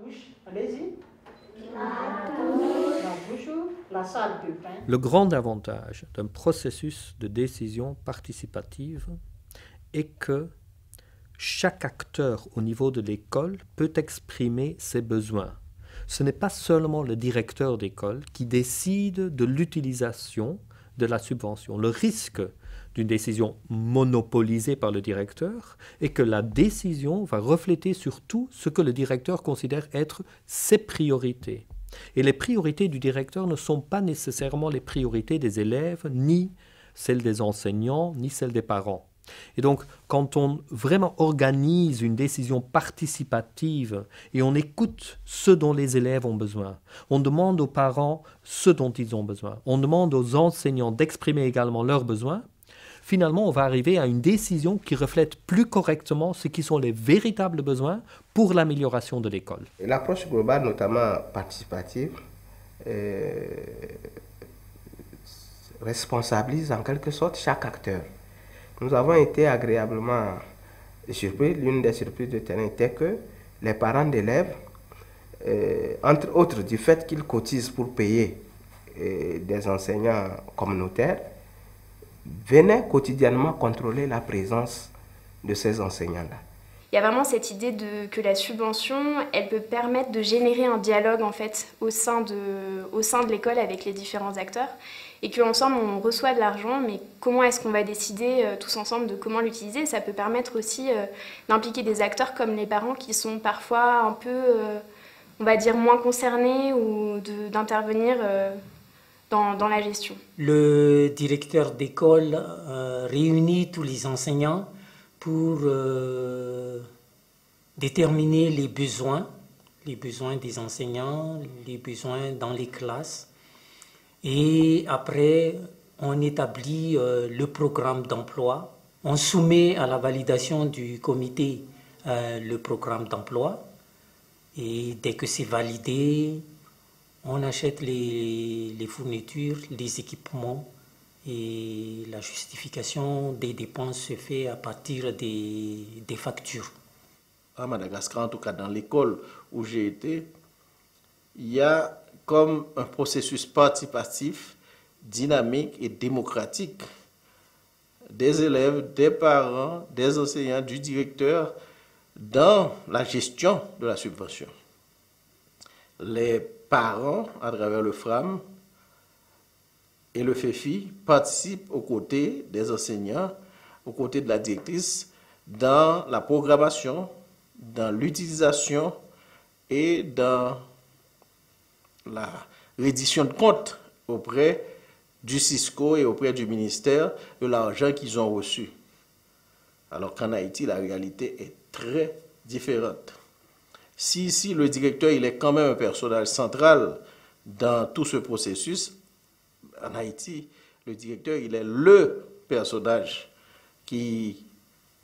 bouche, allez-y. La bouche, la salle de bain. Le grand avantage d'un processus de décision participative est que chaque acteur au niveau de l'école peut exprimer ses besoins. Ce n'est pas seulement le directeur d'école qui décide de l'utilisation de la subvention. Le risque d'une décision monopolisée par le directeur est que la décision va refléter surtout ce que le directeur considère être ses priorités. Et les priorités du directeur ne sont pas nécessairement les priorités des élèves, ni celles des enseignants, ni celles des parents. Et donc, quand on vraiment organise une décision participative et on écoute ce dont les élèves ont besoin, on demande aux parents ce dont ils ont besoin, on demande aux enseignants d'exprimer également leurs besoins, finalement, on va arriver à une décision qui reflète plus correctement ce qui sont les véritables besoins pour l'amélioration de l'école. L'approche globale, notamment participative, responsabilise en quelque sorte chaque acteur. Nous avons été agréablement surpris. L'une des surprises de terrain était que les parents d'élèves, entre autres du fait qu'ils cotisent pour payer des enseignants communautaires, venaient quotidiennement contrôler la présence de ces enseignants-là. Il y a vraiment cette idée que la subvention, elle peut permettre de générer un dialogue en fait au sein de l'école avec les différents acteurs et qu'ensemble on reçoit de l'argent, mais comment est-ce qu'on va décider tous ensemble de comment l'utiliser? Ça peut permettre aussi d'impliquer des acteurs comme les parents qui sont parfois un peu, on va dire, moins concernés ou d'intervenir dans la gestion. Le directeur d'école réunit tous les enseignants pour déterminer les besoins des enseignants, les besoins dans les classes. Et après, on établit le programme d'emploi. On soumet à la validation du comité le programme d'emploi. Et dès que c'est validé, on achète les fournitures, les équipements. Et la justification des dépenses se fait à partir des factures. À Madagascar, en tout cas dans l'école où j'ai été, il y a comme un processus participatif, dynamique et démocratique des élèves, des parents, des enseignants, du directeur dans la gestion de la subvention. Les parents, à travers le FRAM et le FEFI, participent aux côtés des enseignants, aux côtés de la directrice, dans la programmation, dans l'utilisation et dans la reddition de comptes auprès du Cisco et auprès du ministère de l'argent qu'ils ont reçu. Alors qu'en Haïti, la réalité est très différente. Si ici, le directeur il est quand même un personnage central dans tout ce processus, en Haïti, le directeur il est le personnage qui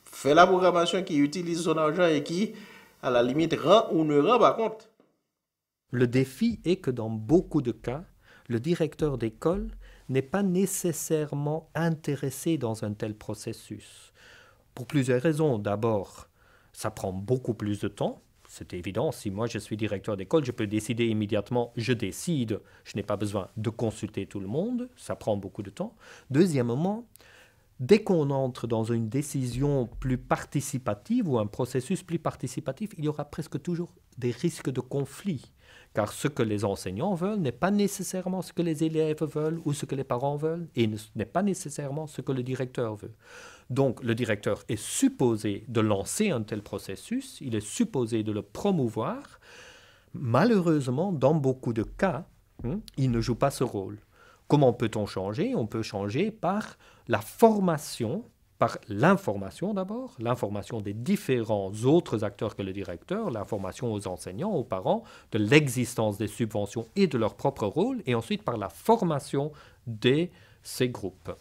fait la programmation, qui utilise son argent et qui, à la limite, rend ou ne rend pas compte. Le défi est que dans beaucoup de cas, le directeur d'école n'est pas nécessairement intéressé dans un tel processus. Pour plusieurs raisons. D'abord, ça prend beaucoup plus de temps. C'est évident, si moi je suis directeur d'école, je peux décider immédiatement, je décide, je n'ai pas besoin de consulter tout le monde, ça prend beaucoup de temps. Deuxièmement, dès qu'on entre dans une décision plus participative ou un processus plus participatif, il y aura presque toujours des risques de conflit. Car ce que les enseignants veulent n'est pas nécessairement ce que les élèves veulent ou ce que les parents veulent, et n'est pas nécessairement ce que le directeur veut. Donc le directeur est supposé de lancer un tel processus, il est supposé de le promouvoir. Malheureusement, dans beaucoup de cas, il ne joue pas ce rôle. Comment peut-on changer? On peut changer par la formation, par l'information d'abord, l'information des différents autres acteurs que le directeur, l'information aux enseignants, aux parents, de l'existence des subventions et de leur propre rôle, et ensuite par la formation de ces groupes.